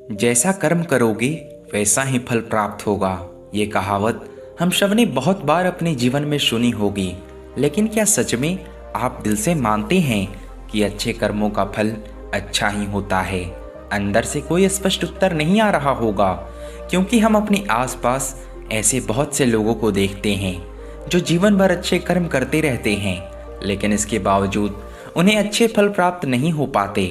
जैसा कर्म करोगे वैसा ही फल प्राप्त होगा। ये कहावत हम सब ने बहुत बार अपने जीवन में सुनी होगी, लेकिन क्या सच में आप दिल से मानते हैं कि अच्छे कर्मों का फल अच्छा ही होता है? अंदर से कोई स्पष्ट उत्तर नहीं आ रहा होगा, क्योंकि हम अपने आसपास ऐसे बहुत से लोगों को देखते हैं जो जीवन भर अच्छे कर्म करते रहते हैं, लेकिन इसके बावजूद उन्हें अच्छे फल प्राप्त नहीं हो पाते।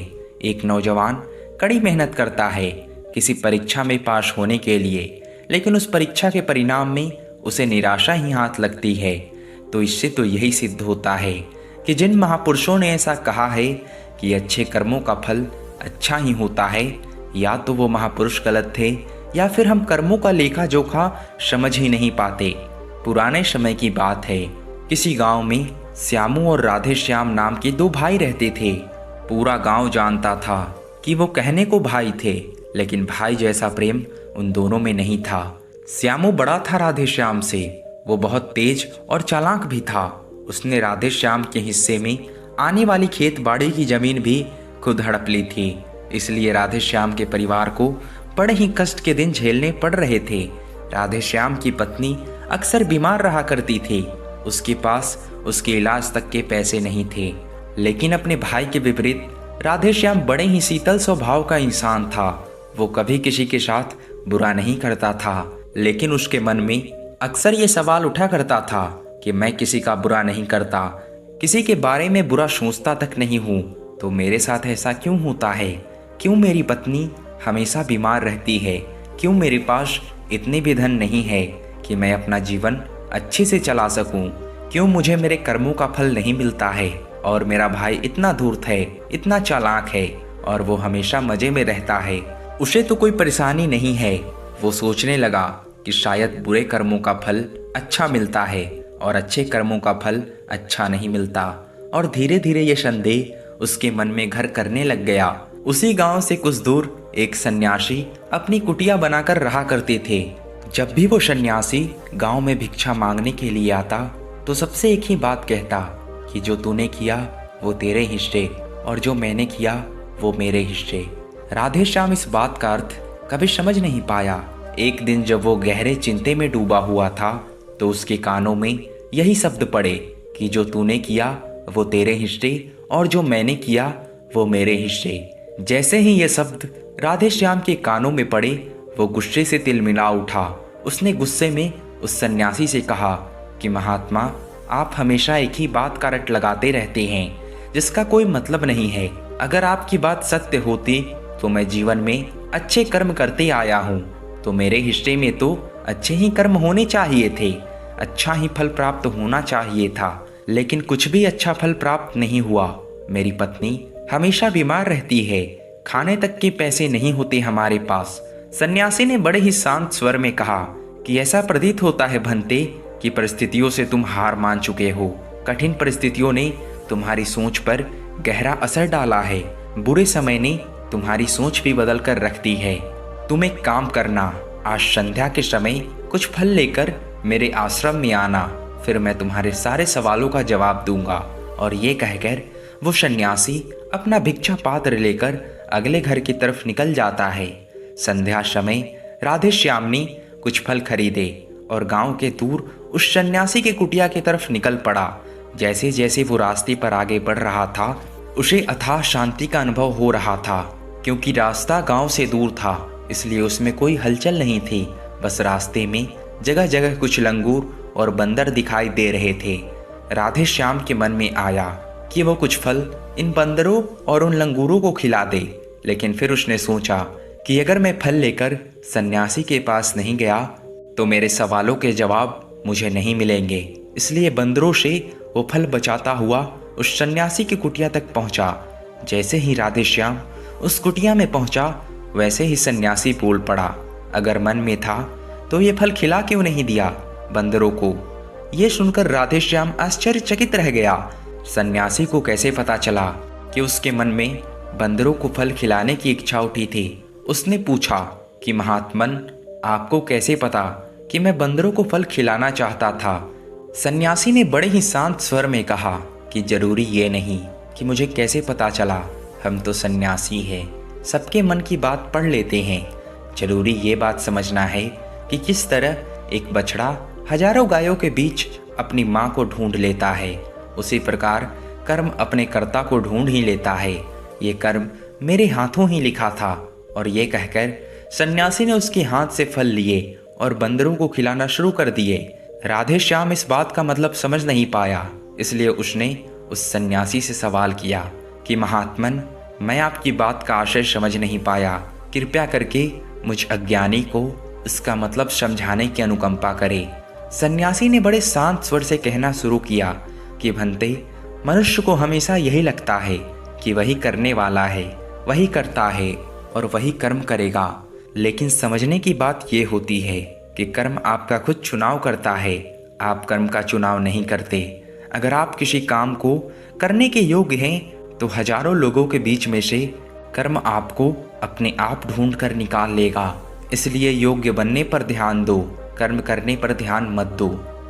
एक नौजवान कड़ी मेहनत करता है किसी परीक्षा में पास होने के लिए, लेकिन उस परीक्षा के परिणाम में उसे निराशा ही हाथ लगती है। तो इससे तो यही सिद्ध होता है कि जिन महापुरुषों ने ऐसा कहा है कि अच्छे कर्मों का फल अच्छा ही होता है, या तो वो महापुरुष गलत थे या फिर हम कर्मों का लेखा जोखा समझ ही नहीं पाते। पुराने समय की बात है, किसी गांव में श्यामू और राधे श्याम नाम के दो भाई रहते थे। पूरा गांव जानता था कि वो कहने को भाई थे, लेकिन भाई जैसा प्रेम उन दोनों में नहीं था। श्यामू बड़ा था राधे श्याम से, वो बहुत तेज और चालाक भी था। उसने राधे श्याम के हिस्से में आने वाली खेत बाड़ी की जमीन भी खुद हड़प ली थी। इसलिए राधे श्याम के परिवार को बड़े ही कष्ट के दिन झेलने पड़ रहे थे। राधे श्याम की पत्नी अक्सर बीमार रहा करती थी, उसके पास उसके इलाज तक के पैसे नहीं थे। लेकिन अपने भाई के विपरीत राधे श्याम बड़े ही शीतल स्वभाव का इंसान था। वो कभी किसी के साथ बुरा नहीं करता था, लेकिन उसके मन में अक्सर ये सवाल उठा करता था कि मैं किसी का बुरा नहीं करता, किसी के बारे में बुरा सोचता तक नहीं हूँ, तो मेरे साथ ऐसा क्यों होता है? क्यों मेरी पत्नी हमेशा बीमार रहती है? क्यों मेरे पास इतने भी धन नहीं है कि मैं अपना जीवन अच्छे से चला सकूं? क्यों मुझे मेरे कर्मों का फल नहीं मिलता है? और मेरा भाई इतना धूर्त है, इतना चालाक है, और वो हमेशा मजे में रहता है, उसे तो कोई परेशानी नहीं है। वो सोचने लगा कि शायद बुरे कर्मों का फल अच्छा मिलता है और अच्छे कर्मों का फल अच्छा नहीं मिलता। और धीरे धीरे ये संदेह उसके मन में घर करने लग गया। उसी गांव से कुछ दूर एक सन्यासी अपनी कुटिया बनाकर रहा करते थे। जब भी वो सन्यासी गांव में भिक्षा मांगने के लिए आता तो सबसे एक ही बात कहता कि जो तूने किया वो तेरे हिस्से, और जो मैंने किया वो मेरे हिस्से। राधे श्याम इस बात का अर्थ कभी समझ नहीं पाया। एक दिन जब वो गहरे चिंते में डूबा हुआ था तो उसके कानों में यही शब्द पड़े कि जो तूने किया वो तेरे हिस्से, और जो मैंने किया वो मेरे हिस्से। जैसे ही ये शब्द राधे श्याम के कानों में पड़े, वो गुस्से से तिलमिला उठा। उसने गुस्से में उस सन्यासी से कहा कि महात्मा, आप हमेशा एक ही बात का रट लगाते रहते हैं जिसका कोई मतलब नहीं है। अगर आपकी बात सत्य होती तो मैं जीवन में अच्छे कर्म करते आया हूँ, तो मेरे हिस्से में तो अच्छे ही कर्म होने चाहिए थे, अच्छा ही फल प्राप्त होना चाहिए था, लेकिन कुछ भी अच्छा फल प्राप्त नहीं हुआ। मेरी पत्नी हमेशा बीमार रहती है, खाने तक के पैसे नहीं होते हमारे पास। सन्यासी ने बड़े ही शांत स्वर में कहा कि ऐसा प्रतीत होता है भंते कि परिस्थितियों से तुम हार मान चुके हो। कठिन परिस्थितियों ने तुम्हारी सोच पर गहरा असर डाला है। बुरे समय ने तुम्हारी सोच भी बदल कर रख दी है। तुम एक काम करना, आज संध्या के समय कुछ फल लेकर मेरे आश्रम में आना, फिर मैं तुम्हारे सारे सवालों का जवाब दूंगा। और ये कहकर वो सन्यासी अपना भिक्षा पात्र लेकर अगले घर की तरफ निकल जाता है। संध्या समय राधे श्याम ने कुछ फल खरीदे और गांव के दूर उस सन्यासी के कुटिया की तरफ निकल पड़ा। जैसे जैसे वो रास्ते पर आगे बढ़ रहा था, उसे अथाह शांति का अनुभव हो रहा था। क्योंकि रास्ता गांव से दूर था, इसलिए उसमें कोई हलचल नहीं थी। बस रास्ते में जगह जगह कुछ लंगूर और बंदर दिखाई दे रहे थे। राधे श्याम के मन में आया कि वो कुछ फल इन बंदरों और उन लंगूरों को खिला दे, लेकिन फिर उसने सोचा कि अगर मैं फल लेकर सन्यासी के पास नहीं गया तो मेरे सवालों के जवाब मुझे नहीं मिलेंगे। इसलिए बंदरों से वो फल बचाता हुआ उस सन्यासी की कुटिया तक पहुंचा। जैसे ही राधे श्याम उस कुटिया में पहुंचा, वैसे ही सन्यासी बोल पड़ा, अगर मन में था तो ये फल खिला क्यों नहीं दिया बंदरों को? ये सुनकर राधे श्याम आश्चर्यचकित रह गया। सन्यासी को कैसे पता चला कि उसके मन में बंदरों को फल खिलाने की इच्छा उठी थी? उसने पूछा कि महात्मन, आपको कैसे पता कि मैं बंदरों को फल खिलाना चाहता था? सन्यासी ने बड़े ही शांत स्वर में कहा कि जरूरी ये नहीं कि मुझे कैसे पता चला, हम तो सन्यासी हैं। सबके मन की बात पढ़ लेते हैं। जरूरी ये बात समझना है कि किस तरह एक बछड़ा हजारों गायों के बीच अपनी माँ को ढूंढ लेता है, उसी प्रकार कर्म अपने कर्ता को ढूंढ ही लेता है। ये कर्म मेरे हाथों ही लिखा था। और ये कहकर सन्यासी ने उसके हाथ से फल लिए और बंदरों को खिलाना शुरू कर दिए। राधे श्याम इस बात का मतलब समझ नहीं पाया, इसलिए उसने उस सन्यासी से सवाल किया कि महात्मन, मैं आपकी बात का आशय समझ नहीं पाया, कृपया करके मुझ अज्ञानी को इसका मतलब समझाने की अनुकंपा करे। सन्यासी ने बड़े शांत स्वर से कहना शुरू किया कि भंते, मनुष्य को हमेशा यही लगता है कि वही करने वाला है, वही करता है और वही कर्म करेगा। लेकिन समझने की बात ये होती है कि कर्म आपका खुद चुनाव करता है, आप कर्म का चुनाव नहीं करते। अगर आप किसी काम को करने के योग्य हैं तो हजारों लोगों के बीच में से कर्म आपको अपने आप ढूंढ कर निकाल लेगा। इसलिए योग्य बनने पर ध्यान दो, कर्म करने पर ध्यान मत दो।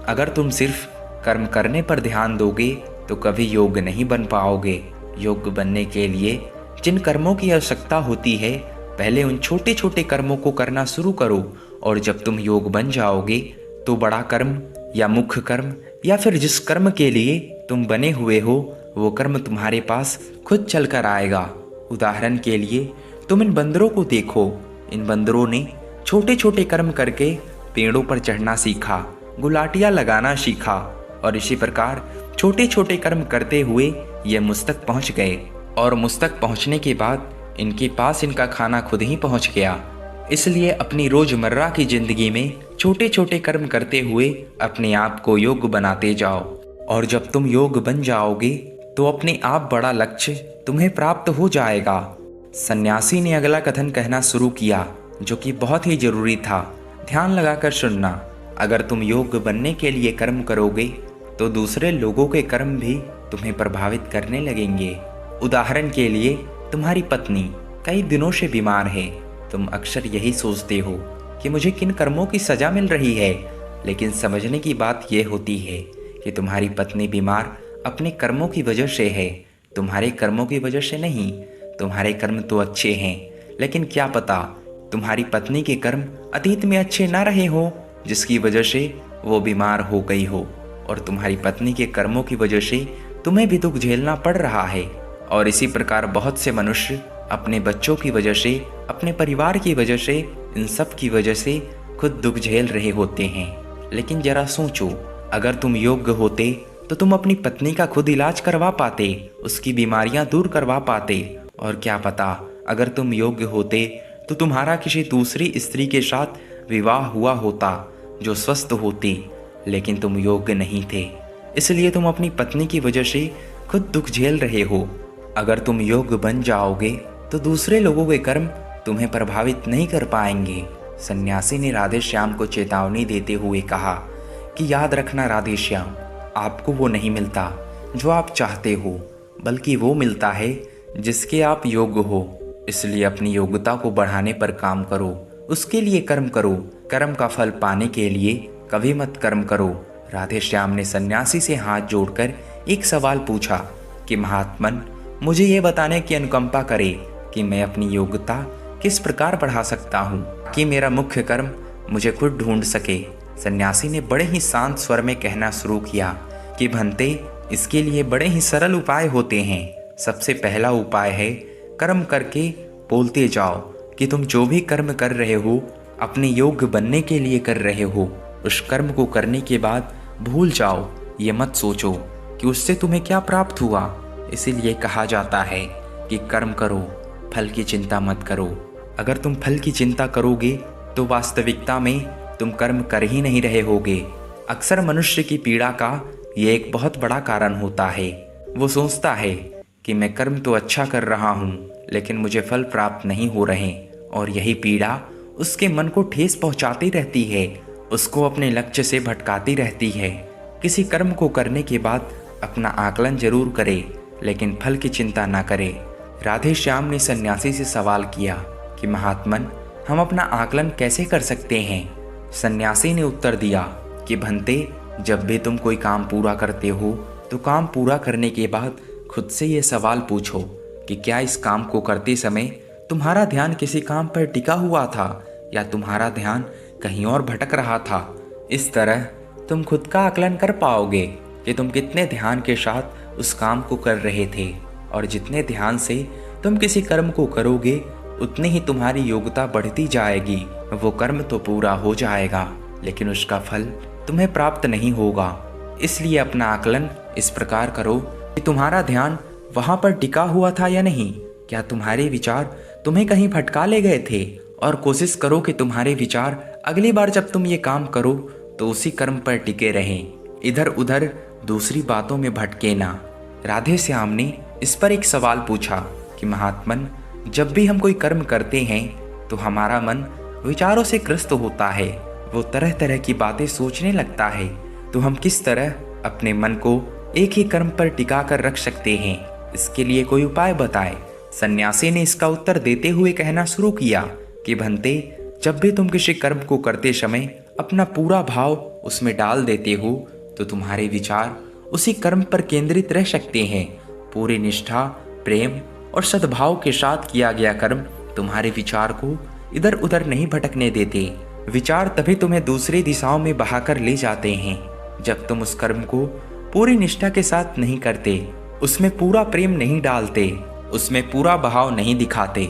अगर तुम सिर्फ कर्म करने पर ध्यान दोगे तो कभी योग्य नहीं बन पाओगे। योग्य बनने के लिए जिन कर्मों की आवश्यकता होती है, पहले उन छोटे छोटे कर्मों को करना शुरू करो, और जब तुम योग बन जाओगे तो बड़ा कर्म या मुख्य कर्म या फिर जिस कर्म के लिए तुम बने हुए हो वो कर्म तुम्हारे पास खुद चल कर आएगा। उदाहरण के लिए तुम इन बंदरों को देखो। इन बंदरों ने छोटे छोटे कर्म करके पेड़ों पर चढ़ना सीखा, गुलाटियाँ लगाना सीखा, और इसी प्रकार छोटे छोटे कर्म करते हुए ये मुझ तक पहुँच गए। और मुझ तक पहुँचने के बाद इनके पास इनका खाना खुद ही पहुँच गया। इसलिए अपनी रोजमर्रा की जिंदगी में छोटे छोटे कर्म करते हुए अपने आप को योग्य बनाते जाओ, और जब तुम योग्य बन जाओगे तो अपने आप बड़ा लक्ष्य तुम्हें प्राप्त हो जाएगा। सन्यासी ने अगला कथन कहना शुरू किया, जो कि बहुत ही जरूरी था। ध्यान लगाकर सुनना। अगर तुम योग्य बनने के लिए कर्म करोगे तो दूसरे लोगों के कर्म भी तुम्हें प्रभावित करने लगेंगे। उदाहरण के लिए तुम्हारी पत्नी कई दिनों से बीमार है। तुम अक्सर यही सोचते हो कि मुझे किन कर्मों की सजा मिल रही है, लेकिन समझने की बात यह होती है कि तुम्हारी पत्नी बीमार अपने कर्मों की वजह से है, तुम्हारे कर्मों की वजह से नहीं। तुम्हारे कर्म तो अच्छे हैं, लेकिन क्या पता तुम्हारी पत्नी के कर्म अतीत में अच्छे ना रहे हो, जिसकी वजह से वो बीमार हो गई हो, और तुम्हारी पत्नी के कर्मों की वजह से तुम्हें भी दुख झेलना पड़ रहा है। और इसी प्रकार बहुत से मनुष्य अपने बच्चों की वजह से, अपने परिवार की वजह से, इन सब की वजह से खुद दुख झेल रहे होते हैं। लेकिन जरा सोचो, अगर तुम योग्य होते तो तुम अपनी पत्नी का खुद इलाज करवा पाते, उसकी बीमारियां दूर करवा पाते। और क्या पता अगर तुम योग्य होते तो तुम्हारा किसी दूसरी स्त्री के साथ विवाह हुआ होता जो स्वस्थ होती, लेकिन तुम योग्य नहीं थे, इसलिए तुम अपनी पत्नी की वजह से खुद दुख झेल रहे हो। अगर तुम योग्य बन जाओगे तो दूसरे लोगों के कर्म तुम्हें प्रभावित नहीं कर पाएंगे। सन्यासी ने राधे श्याम को चेतावनी देते हुए कहा कि याद रखना राधे श्याम, आपको वो नहीं मिलता जो आप चाहते हो, बल्कि वो मिलता है जिसके आप योग्य हो। इसलिए अपनी योग्यता को बढ़ाने पर काम करो, उसके लिए कर्म करो। कर्म का फल पाने के लिए कभी मत कर्म करो। राधे श्याम ने सन्यासी से हाथ जोड़कर एक सवाल पूछा कि महात्मन, मुझे ये बताने की अनुकंपा करे कि मैं अपनी योग्यता किस प्रकार बढ़ा सकता हूँ कि मेरा मुख्य कर्म मुझे खुद ढूंढ सके। सन्यासी ने बड़े ही शांत स्वर में कहना शुरू किया कि भंते, इसके लिए बड़े ही सरल उपाय होते हैं। सबसे पहला उपाय है कर्म करके बोलते जाओ कि तुम जो भी कर्म कर रहे हो अपने योग्य बनने के लिए कर रहे हो। उस कर्म को करने के बाद भूल जाओ, ये मत सोचो कि उससे तुम्हें क्या प्राप्त हुआ। इसीलिए कहा जाता है कि कर्म करो, फल की चिंता मत करो। अगर तुम फल की चिंता करोगे तो वास्तविकता में तुम कर्म कर ही नहीं रहे होगे। अक्सर मनुष्य की पीड़ा का ये एक बहुत बड़ा कारण होता है। वो सोचता है कि मैं कर्म तो अच्छा कर रहा हूँ, लेकिन मुझे फल प्राप्त नहीं हो रहे, और यही पीड़ा उसके मन को ठेस पहुँचाती रहती है, उसको अपने लक्ष्य से भटकाती रहती है। किसी कर्म को करने के बाद अपना आकलन जरूर करे, लेकिन फल की चिंता ना करे। राधे श्याम ने सन्यासी से सवाल किया कि महात्मन, हम अपना आकलन कैसे कर सकते हैं। सन्यासी ने उत्तर दिया कि भंते, जब भी तुम कोई काम पूरा करते हो तो काम पूरा करने के बाद खुद से ये सवाल पूछो कि क्या इस काम को करते समय तुम्हारा ध्यान किसी काम पर टिका हुआ था या तुम्हारा ध्यान कहीं और भटक रहा था। इस तरह तुम खुद का आकलन कर पाओगे कि तुम कितने ध्यान के साथ उस काम को कर रहे थे, और जितने ध्यान से तुम किसी कर्म को करोगे उतनी ही तुम्हारी योग्यता बढ़ती जाएगी। वो कर्म तो पूरा हो जाएगा लेकिन उसका फल तुम्हें प्राप्त नहीं होगा। इसलिए अपना आकलन इस प्रकार करो कि तुम्हारा ध्यान वहाँ पर टिका हुआ था या नहीं, क्या तुम्हारे विचार तुम्हें कहीं भटका ले गए थे, और कोशिश करो कि तुम्हारे विचार अगली बार जब तुम ये काम करो तो उसी कर्म पर टिके रहें, इधर उधर दूसरी बातों में भटके ना। राधे श्याम ने इस पर एक सवाल पूछा कि महात्मन, जब भी हम कोई कर्म करते हैं तो हमारा मन विचारों से ग्रस्त होता है, वो तरह तरह की बातें सोचने लगता है, तो हम किस तरह अपने मन को एक ही कर्म पर टिका कर रख सकते हैं? इसके लिए कोई उपाय बताए। सन्यासी ने इसका उत्तर देते हुए कहना शुरू किया कि भंते, जब भी तुम किसी कर्म को करते समय अपना पूरा भाव उसमें डाल देते हो तो तुम्हारे विचार उसी कर्म पर केंद्रित रह सकते हैं। पूरी निष्ठा, प्रेम और सद्भाव के साथ किया गया कर्म तुम्हारे विचार को इधर उधर नहीं भटकने देते। विचार तभी तुम्हें दूसरी दिशाओं में बहाकर ले जाते हैं जब तुम उस कर्म को पूरी निष्ठा के साथ नहीं करते, उसमें पूरा प्रेम नहीं डालते, उसमें पूरा भाव नहीं दिखाते।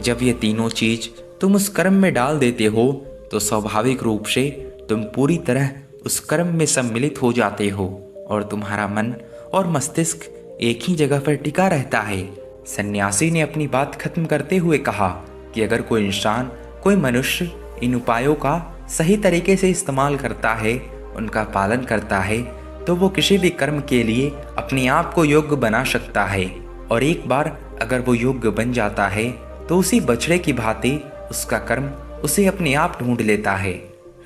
जब ये तीनों चीज तुम उस कर्म में डाल देते हो तो स्वाभाविक रूप से तुम पूरी तरह उस कर्म में सम्मिलित हो जाते हो और तुम्हारा मन और मस्तिष्क एक ही जगह पर टिका रहता है। सन्यासी ने अपनी बात खत्म करते हुए कहा कि अगर कोई इंसान, कोई मनुष्य इन उपायों का सही तरीके से इस्तेमाल करता है, उनका पालन करता है, तो वो किसी भी कर्म के लिए अपने आप को योग्य बना सकता है, और एक बार अगर वो योग्य बन जाता है तो उसी बछड़े की भांति उसका कर्म उसे अपने आप ढूंढ लेता है।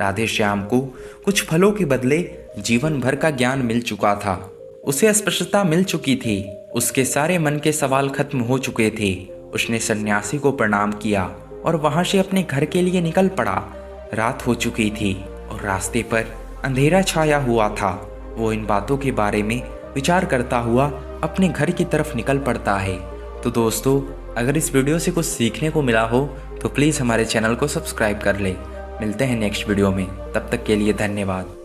राधे श्याम को कुछ फलों के बदले जीवन भर का ज्ञान मिल चुका था, उसे स्पष्टता मिल चुकी थी, उसके सारे मन के सवाल खत्म हो चुके थे। उसने सन्यासी को प्रणाम किया और वहां से अपने घर के लिए निकल पड़ा। रात हो चुकी थी और रास्ते पर अंधेरा छाया हुआ था। वो इन बातों के बारे में विचार करता हुआ अपने घर की तरफ निकल पड़ता है। तो दोस्तों, अगर इस वीडियो से कुछ सीखने को मिला हो तो प्लीज़ हमारे चैनल को सब्सक्राइब कर ले। मिलते हैं नेक्स्ट वीडियो में, तब तक के लिए धन्यवाद।